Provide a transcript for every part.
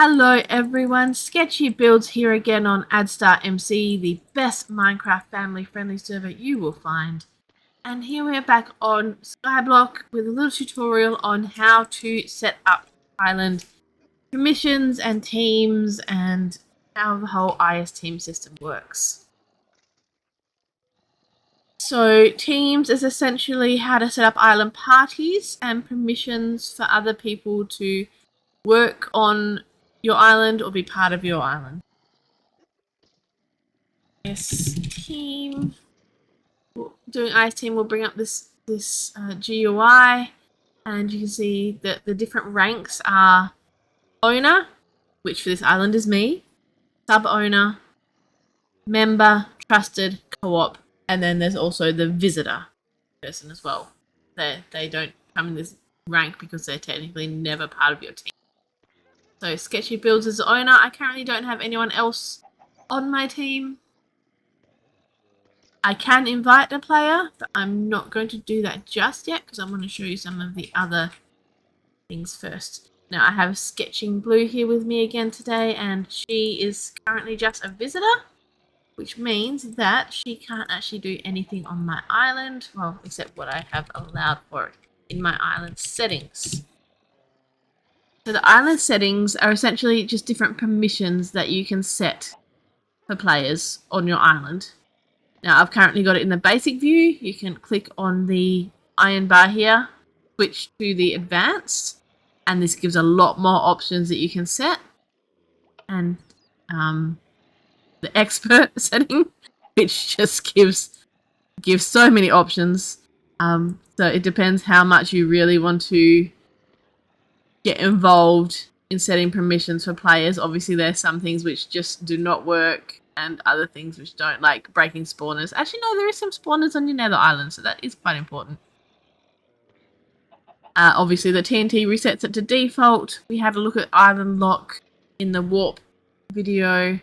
Hello everyone, Sketchy Builds here again on AddstarMC, the best Minecraft family-friendly server you will find. And here we are back on Skyblock with a little tutorial on how to set up island permissions and teams and how the whole IS team system works. So teams is essentially how to set up island parties and permissions for other people to work on your island or be part of your island. This team, doing IS team will bring up this GUI, and you can see that the different ranks are owner, which for this island is me, sub owner, member, trusted, co-op, and then there's also the visitor person as well. They don't come in this rank because they're technically never part of your team. So Sketchy Builds as the owner. I currently don't have anyone else on my team. I can invite a player, but I'm not going to do that just yet because I want to show you some of the other things first. Now I have Sketching Blue here with me again today, and she is currently just a visitor, which means that she can't actually do anything on my island, well, except what I have allowed for it in my island settings. So the island settings are essentially just different permissions that you can set for players on your island. Now I've currently got it in the basic view. You can click on the iron bar here, switch to the advanced, and this gives a lot more options that you can set. And the expert setting, which just gives so many options. So it depends how much you really want to get involved in setting permissions for players. Obviously there's some things which just do not work and other things which don't, like breaking spawners. Actually no, there is some spawners on your nether island, so that is quite important. Obviously the TNT resets it to default. We had a look at island lock in the warp video.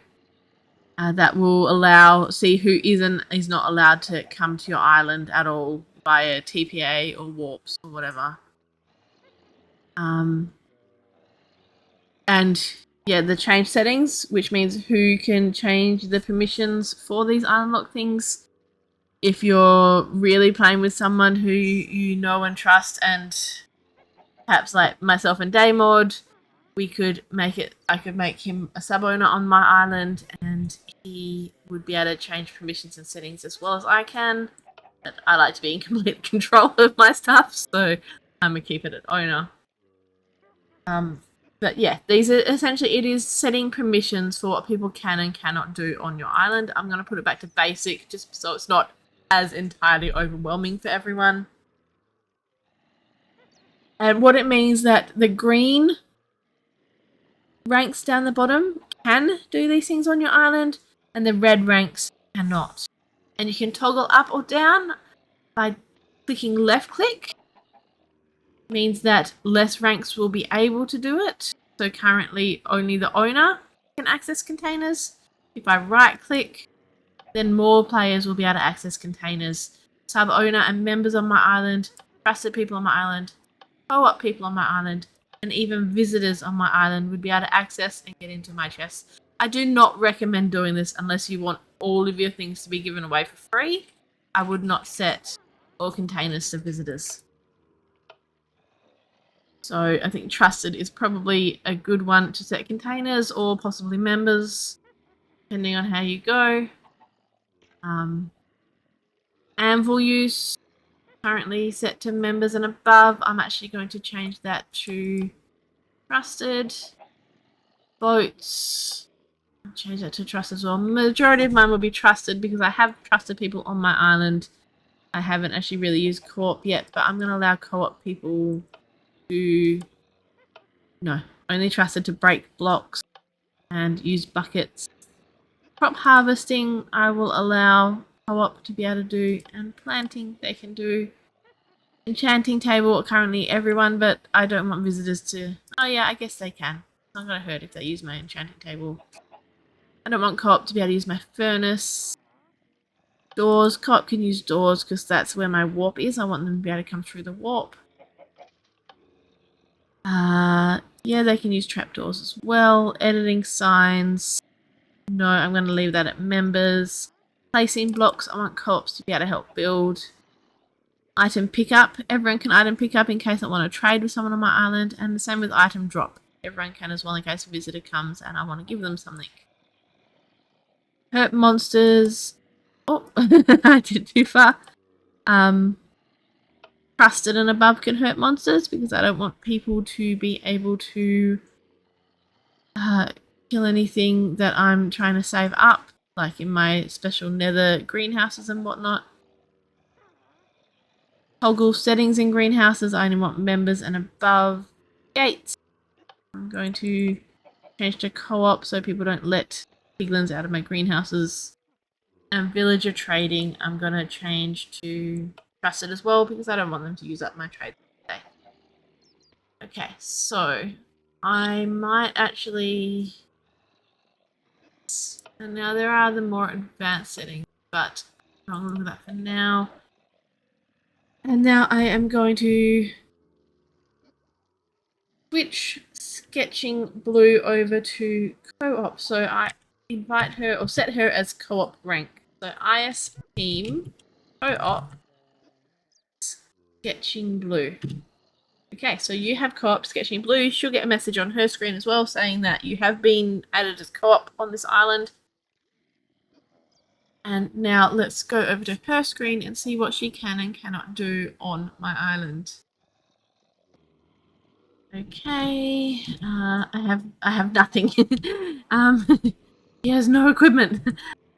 That will see who is not allowed to come to your island at all via TPA or warps or whatever. And yeah, the change settings, which means who can change the permissions for these island lock things. If you're really playing with someone who you know and trust, and perhaps like myself and Daymod, we could make it, I could make him a sub owner on my island and he would be able to change permissions and settings as well as I can. But I like to be in complete control of my stuff, so I'm gonna keep it at owner. But yeah, these are essentially, it is setting permissions for what people can and cannot do on your island. I'm going to put it back to basic just so it's not as entirely overwhelming for everyone. And what it means that the green ranks down the bottom can do these things on your island, and the red ranks cannot. And you can toggle up or down by clicking left click. Means that less ranks will be able to do it. So currently only the owner can access containers. If I right click, then more players will be able to access containers. Sub owner and members on my island, trusted people on my island, co-op people on my island, and even visitors on my island would be able to access and get into my chests. I do not recommend doing this unless you want all of your things to be given away for free. I would not set all containers to visitors. So I think trusted is probably a good one to set containers, or possibly members, depending on how you go. Anvil use, currently set to members and above. I'm actually going to change that to trusted. Boats, I'll change that to trusted as well. Majority of mine will be trusted because I have trusted people on my island. I haven't actually really used co-op yet, but I'm going to allow co-op people to, no, only trusted to break blocks and use buckets. Crop harvesting I will allow co-op to be able to do, and planting they can do. Enchanting table currently everyone, but I don't want visitors to, oh yeah, I guess they can. It's not going to hurt if they use my enchanting table. I don't want co-op to be able to use my furnace. Doors, co-op can use doors because that's where my warp is. I want them to be able to come through the warp. Yeah, they can use trapdoors as well. Editing signs. No, I'm going to leave that at members. Placing blocks. I want co-ops to be able to help build. Item pickup. Everyone can item pick up in case I want to trade with someone on my island. And the same with item drop. Everyone can as well in case a visitor comes and I want to give them something. Hurt monsters. Oh, I did too far. Trusted and above can hurt monsters because I don't want people to be able to kill anything that I'm trying to save up, like in my special nether greenhouses and whatnot. Toggle settings in greenhouses. I only want members and above. Gates. I'm going to change to co-op so people don't let piglins out of my greenhouses. And villager trading, I'm going to change to trusted as well because I don't want them to use up my trade today. Okay, so I might actually... And now there are the more advanced settings, but I'm going to look at that for now. And now I am going to switch Sketching Blue over to co-op. So I invite her or set her as co-op rank. So IS team co-op Sketching Blue. Okay, so you have co-op Sketching Blue. She'll get a message on her screen as well saying that you have been added as co-op on this island. And now let's go over to her screen and see what she can and cannot do on my island. Okay, I have nothing. He has no equipment.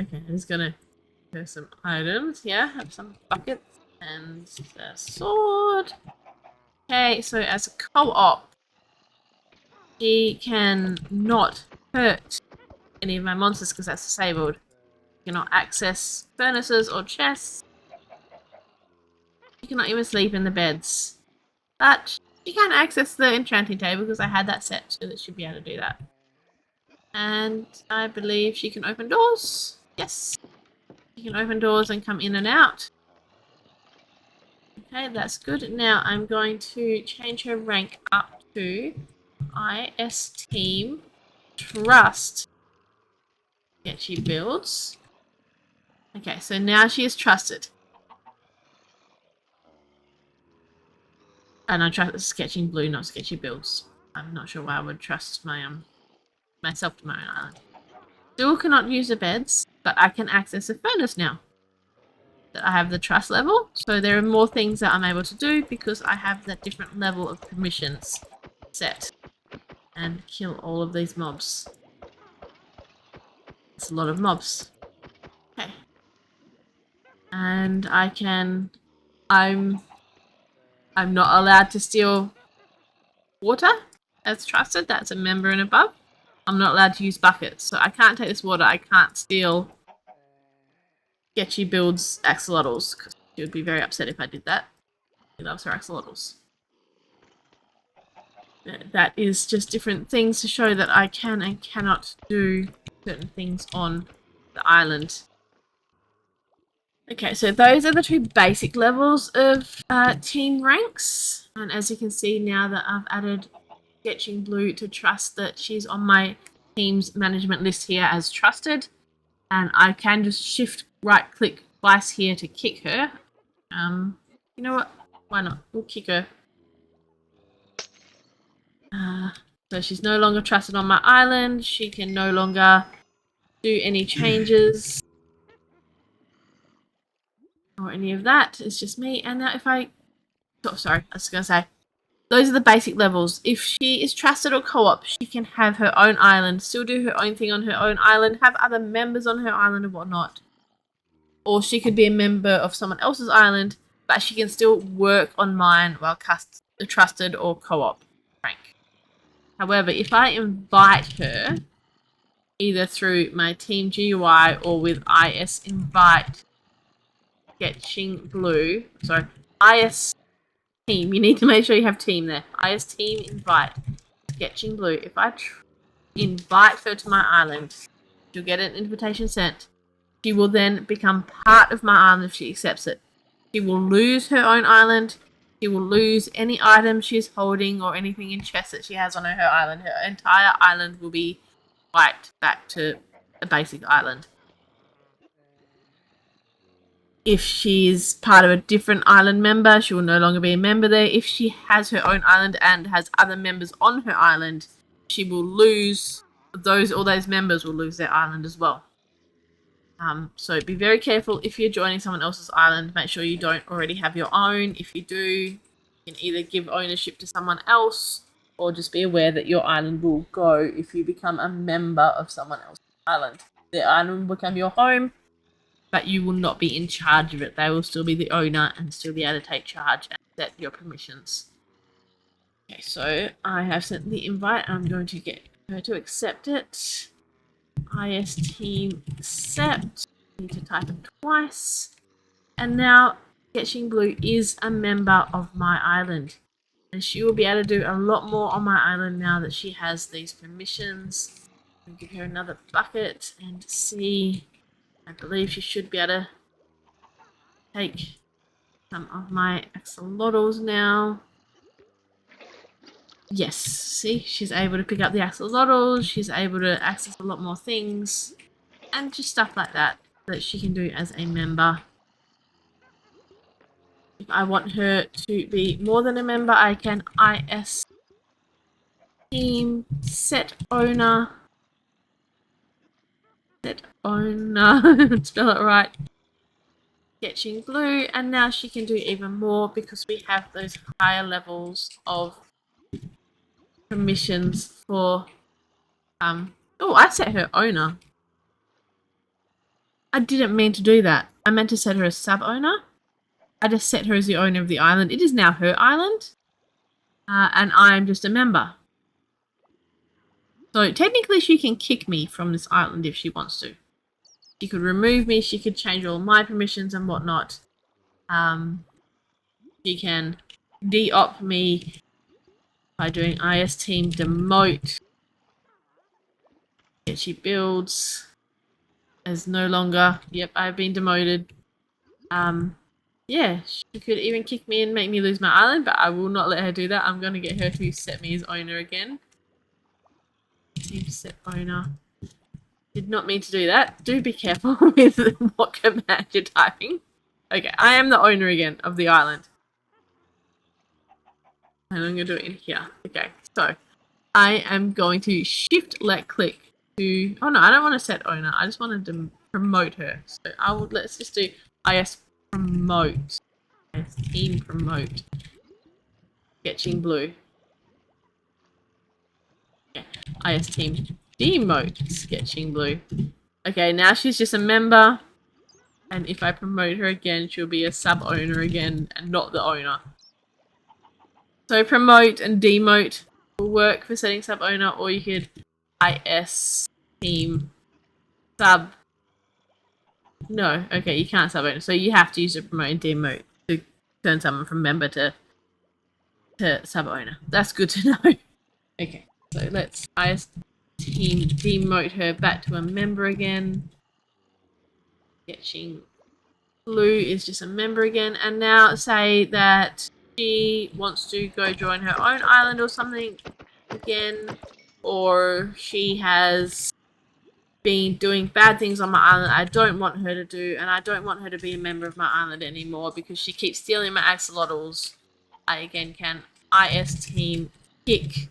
Okay, I'm just gonna do some items. Yeah, have some buckets and a sword. Okay, so as a co-op, she can not hurt any of my monsters because that's disabled. You cannot access furnaces or chests. You cannot even sleep in the beds. But you can access the enchanting table because I had that set, so that she'll be able to do that. And I believe she can open doors. Yes. She can open doors and come in and out. Okay, that's good. Now I'm going to change her rank up to IS Team Trust. Yeah, she builds. Okay, so now she is trusted. And I trust Sketching Blue, not Sketchy Builds. I'm not sure why I would trust my myself to my own island. Still cannot use the beds, but I can access a furnace now. That I have the trust level, so there are more things that I'm able to do because I have that different level of permissions set. And kill all of these mobs. It's a lot of mobs. Okay. And I can... I'm not allowed to steal water as trusted. That's a member and above. I'm not allowed to use buckets. So I can't take this water. I can't steal Sketchy Builds axolotls. Because she would be very upset if I did that. She loves her axolotls. That is just different things to show that I can and cannot do certain things on the island. Okay, so those are the two basic levels of team ranks. And as you can see now that I've added Sketching Blue to trust, that she's on my team's management list here as trusted. And I can just shift right click twice here to kick her. You know what? Why not? We'll kick her. So she's no longer trusted on my island. She can no longer do any changes. Or any of that. It's just me. And now if I... Oh, sorry. I was going to say. Those are the basic levels. If she is trusted or co-op, she can have her own island. Still do her own thing on her own island. Have other members on her island and whatnot. Or she could be a member of someone else's island. But she can still work on mine while trusted or co-op rank. However, if I invite her, either through my team GUI or with IS invite Sketching Blue, sorry, IS team, you need to make sure you have team there. IS team invite Sketching Blue. If I invite her to my island, she'll get an invitation sent. She will then become part of my island if she accepts it. She will lose her own island. She will lose any item she's holding or anything in chests that she has on her island. Her entire island will be wiped back to a basic island. If she's part of a different island member, she will no longer be a member there. If she has her own island and has other members on her island, she will lose all those members will lose their island as well. So be very careful if you're joining someone else's island. Make sure you don't already have your own. If you do, you can either give ownership to someone else or just be aware that your island will go if you become a member of someone else's island. The island will become your home, but you will not be in charge of it. They will still be the owner and still be able to take charge and set your permissions. Okay, so I have sent the invite. I'm going to get her to accept it. Team accept. I need to type it twice. And now Sketching Blue is a member of my island. And she will be able to do a lot more on my island now that she has these permissions. I'll give her another bucket and see. I believe she should be able to take some of my axolotls now. Yes, see, she's able to pick up the axolotls, she's able to access a lot more things, and just stuff like that she can do as a member. If I want her to be more than a member, I can team set owner. Spell it right. Sketching Blue, and now she can do even more because we have those higher levels of permissions for oh, I set her owner. I didn't mean to do that. I meant to set her as sub-owner. I just set her as the owner of the island. It is now her island, and I am just a member. So technically she can kick me from this island if she wants to. She could remove me, she could change all my permissions and whatnot. She can de-op me by doing team demote. Yeah, she builds as no longer. Yep, I've been demoted. Yeah, she could even kick me and make me lose my island, but I will not let her do that. I'm going to get her to set me as owner again. Team set owner. Did not mean to do that. Do be careful with what command you're typing. Okay, I am the owner again of the island. And I'm going to do it in here. Okay, so I am going to shift left click to... Oh no, I don't want to set owner. I just wanted to promote her. So let's just do promote. Team promote. Sketching Blue. Okay, team demote. Sketching Blue. Okay, now she's just a member. And if I promote her again, she'll be a sub-owner again and not the owner. So promote and demote will work for setting sub-owner, or you could team sub. No, okay, you can't sub-owner. So you have to use the promote and demote to turn someone from member to sub-owner. That's good to know. Okay, so let's team demote her back to a member again. Sketching Blue is just a member again, and now say that she wants to go join her own island or something again, or she has been doing bad things on my island I don't want her to do, and I don't want her to be a member of my island anymore because she keeps stealing my axolotls. I again can team kick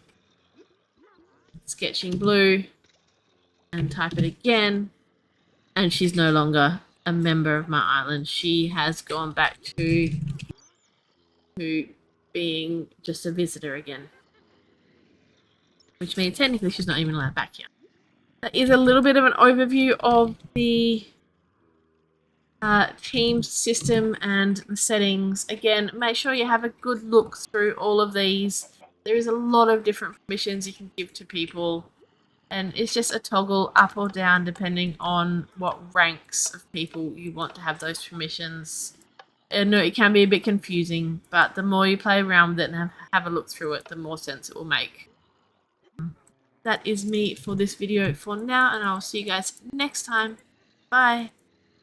Sketching Blue and type it again, and she's no longer a member of my island. She has gone back to being just a visitor again, which means technically she's not even allowed back here. That is a little bit of an overview of the team system and the settings. Again, make sure you have a good look through all of these. There is a lot of different permissions you can give to people, and it's just a toggle up or down depending on what ranks of people you want to have those permissions. I know it can be a bit confusing, but the more you play around with it and have a look through it, the more sense it will make. That is me for this video for now, and I will see you guys next time. Bye.